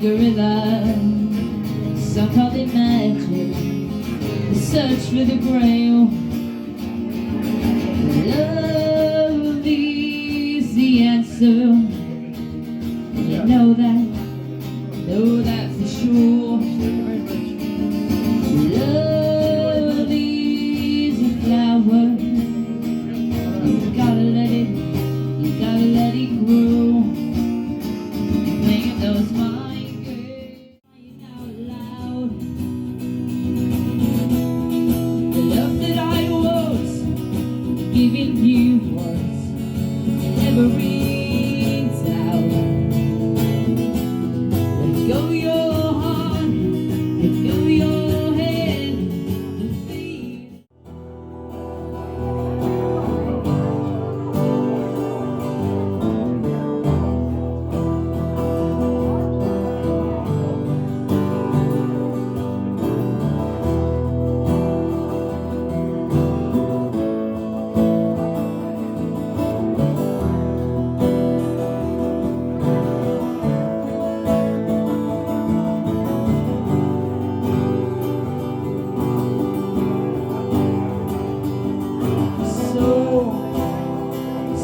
Gorilla, some call it magic, the search for the grail. Love is the answer, you know that for sure. Love is a flower, you gotta let it grow. Playing those mind games out loud. The love that I was giving you never rings out. Let go your heart, let go your head, and feel.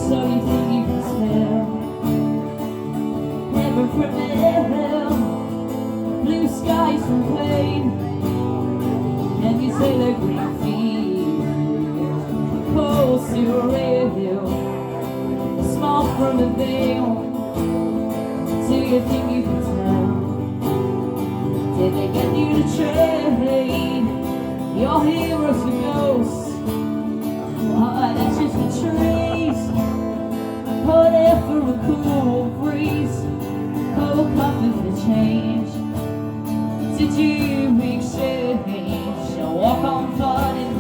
So you think you can tell? Never from hell, blue skies from plain. Can you say the green field, cold to real, small from the veil? Do you think you can tell? Did they get you to trade your heroes for ghosts? Why, that's just the trees, put it for a cool breeze, cold coffee for change. Did you exchange or walk on fun?